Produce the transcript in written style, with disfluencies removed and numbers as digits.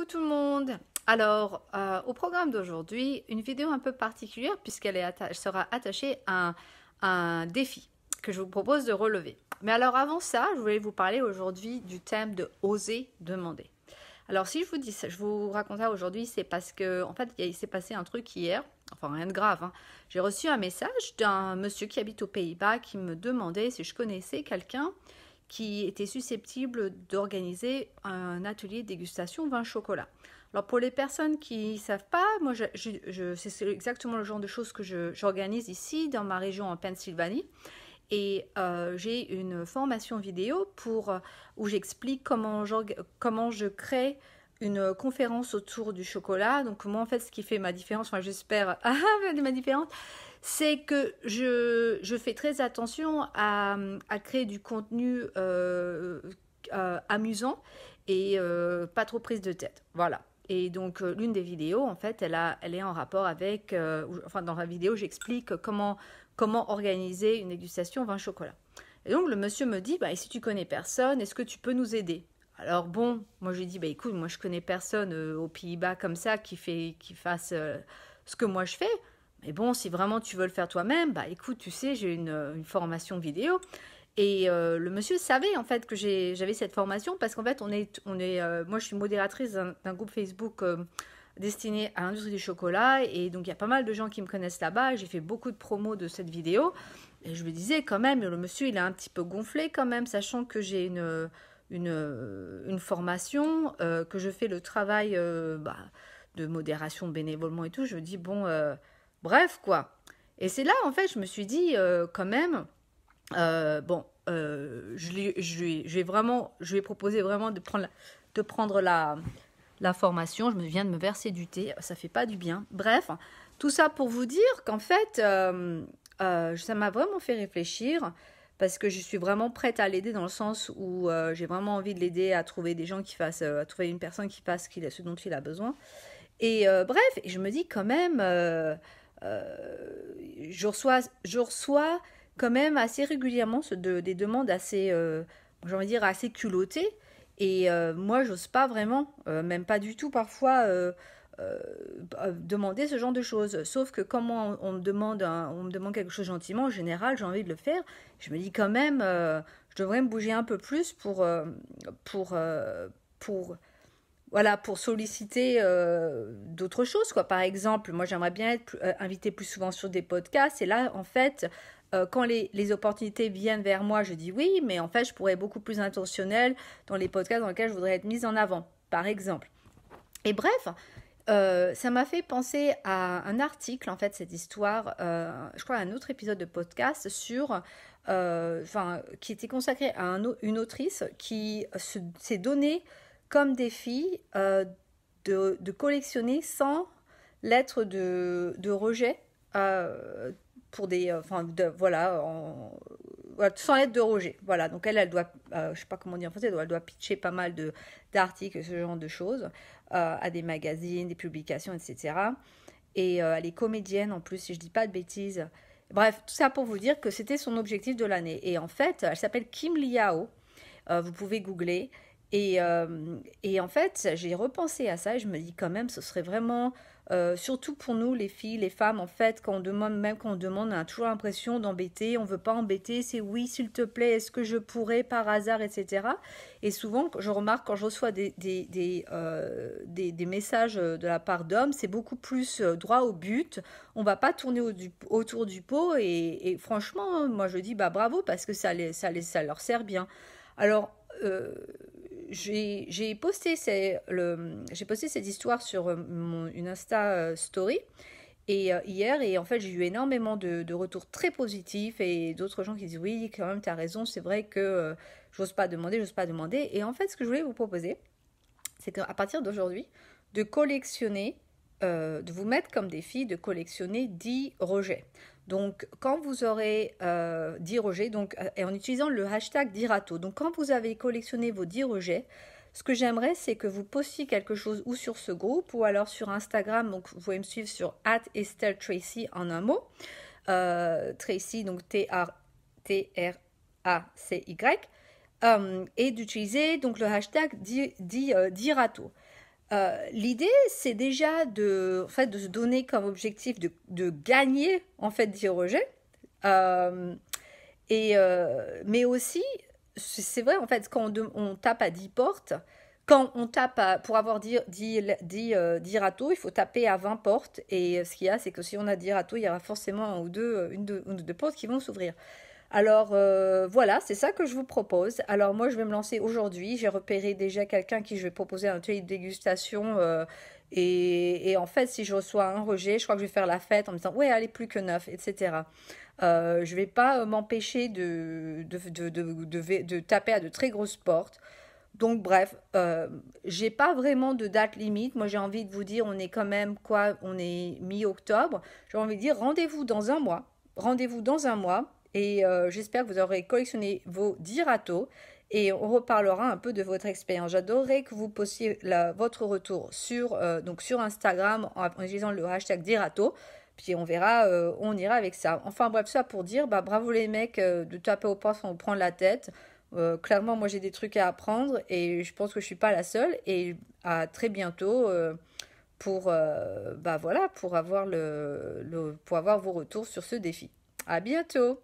Coucou tout le monde. Alors, au programme d'aujourd'hui, une vidéo un peu particulière puisqu'elle sera attachée à un défi que je vous propose de relever. Mais alors avant ça, je voulais vous parler aujourd'hui du thème de oser demander. Alors si je vous dis ça, je vous raconte ça aujourd'hui, c'est parce que en fait, il s'est passé un truc hier, enfin rien de grave, hein. J'ai reçu un message d'un monsieur qui habite aux Pays-Bas qui me demandait si je connaissais quelqu'un qui était susceptible d'organiser un atelier de dégustation vin chocolat. Alors pour les personnes qui ne savent pas, moi c'est exactement le genre de choses que j'organise ici dans ma région en Pennsylvanie. Et j'ai une formation vidéo où j'explique comment je crée une conférence autour du chocolat. Donc moi en fait ce qui fait ma différence, enfin j'espère ma différence, c'est que je fais très attention à créer du contenu amusant et pas trop prise de tête. Voilà. Et donc l'une des vidéos, en fait, elle est en rapport avec, enfin dans la vidéo, j'explique comment organiser une dégustation vin chocolat. Et donc le monsieur me dit, bah, et si tu connais personne, est-ce que tu peux nous aider? Alors bon, moi je lui dis, bah écoute, moi je connais personne aux Pays-Bas comme ça qui fasse ce que moi je fais. Mais bon, si vraiment tu veux le faire toi-même, bah écoute, tu sais, j'ai une formation vidéo. Et le monsieur savait en fait que j'avais cette formation parce qu'en fait, moi je suis modératrice d'un groupe Facebook destiné à l'industrie du chocolat. Et donc il y a pas mal de gens qui me connaissent là-bas. J'ai fait beaucoup de promos de cette vidéo. Et je me disais quand même, le monsieur il est un petit peu gonflé quand même, sachant que j'ai une formation, que je fais le travail de modération bénévolement et tout. Je me dis, bon, bref quoi. Et c'est là en fait, je me suis dit quand même, je lui ai proposé vraiment de prendre la formation. Je viens de me verser du thé, ça fait pas du bien. Bref, tout ça pour vous dire qu'en fait, ça m'a vraiment fait réfléchir parce que je suis vraiment prête à l'aider dans le sens où j'ai vraiment envie de l'aider à trouver des gens à trouver une personne qui fasse ce dont il a besoin. Et bref, je me dis quand même, je reçois quand même assez régulièrement des demandes assez, j'ai envie de dire, assez culottées. Et moi, j'ose pas vraiment, même pas du tout parfois, demander ce genre de choses. Sauf que quand on me demande quelque chose gentiment, en général, j'ai envie de le faire. Je me dis quand même, je devrais me bouger un peu plus pour, voilà, pour solliciter d'autres choses, quoi. Par exemple, moi, j'aimerais bien être invitée plus souvent sur des podcasts. Et là, en fait, quand les opportunités viennent vers moi, je dis oui, mais en fait, je pourrais être beaucoup plus intentionnelle dans les podcasts dans lesquels je voudrais être mise en avant, par exemple. Et bref, ça m'a fait penser à un article, en fait, cette histoire, je crois à un autre épisode de podcast qui était consacré à une autrice qui s'est donnée comme défi de collectionner 100 lettres de rejet pour des, voilà, 100 lettres de rejet. Voilà, donc elle doit, je sais pas comment dire en français, elle doit pitcher pas mal d'articles, ce genre de choses, à des magazines, des publications, etc. Et elle est comédienne en plus, si je dis pas de bêtises. Bref, tout ça pour vous dire que c'était son objectif de l'année. Et en fait, elle s'appelle Kim Liao. Vous pouvez googler. Et en fait, j'ai repensé à ça et je me dis quand même, ce serait vraiment, surtout pour nous, les filles, les femmes, en fait, quand on demande, on a toujours l'impression d'embêter, on veut pas embêter, c'est oui, s'il te plaît, est-ce que je pourrais par hasard, etc. Et souvent, je remarque quand je reçois des messages de la part d'hommes, c'est beaucoup plus droit au but, on va pas tourner autour du pot et franchement, moi je dis bah bravo parce que ça leur sert bien. Alors, j'ai posté cette histoire sur une Insta story hier et en fait j'ai eu énormément de retours très positifs et d'autres gens qui disent oui quand même t'as raison, c'est vrai que j'ose pas demander et en fait ce que je voulais vous proposer c'est qu'à partir d'aujourd'hui de collectionner, de vous mettre comme défi de collectionner 10 rejets. Donc, quand vous aurez 10 rejets, donc, et en utilisant le hashtag Dirato, donc quand vous avez collectionné vos 10 rejets, ce que j'aimerais, c'est que vous postiez quelque chose ou sur ce groupe ou alors sur Instagram. Donc, vous pouvez me suivre sur @EstherTracy en un mot. Tracy, donc Tracy. Et d'utiliser donc le hashtag Dirato. L'idée, c'est déjà en fait, de se donner comme objectif de gagner en fait 10 rejets. Euh, mais aussi, c'est vrai, en fait, quand on tape à 10 portes, quand on tape pour avoir 10 râteaux, il faut taper à 20 portes. Et ce qu'il y a, c'est que si on a 10 râteaux, il y aura forcément une ou deux portes qui vont s'ouvrir. Alors voilà, c'est ça que je vous propose. Alors moi, je vais me lancer aujourd'hui. J'ai repéré déjà quelqu'un qui je vais proposer un atelier de dégustation. Et en fait, si je reçois un rejet, je crois que je vais faire la fête en me disant, ouais, allez, plus que 9, etc. Je vais pas m'empêcher de taper à de très grosses portes. Donc bref, j'ai pas vraiment de date limite. Moi, j'ai envie de vous dire, on est quand même quoi? On est mi-octobre. J'ai envie de dire, rendez-vous dans un mois. Rendez-vous dans un mois. Et j'espère que vous aurez collectionné vos 10 râteaux. Et on reparlera un peu de votre expérience. J'adorerais que vous postiez votre retour donc sur Instagram en utilisant le hashtag 10 râteaux. Puis on verra, on ira avec ça. Enfin bref, ça pour dire, bah, bravo les mecs de taper au poste sans vous prendre la tête. Clairement, moi j'ai des trucs à apprendre et je pense que je suis pas la seule. Et à très bientôt bah voilà, pour avoir pour avoir vos retours sur ce défi. À bientôt!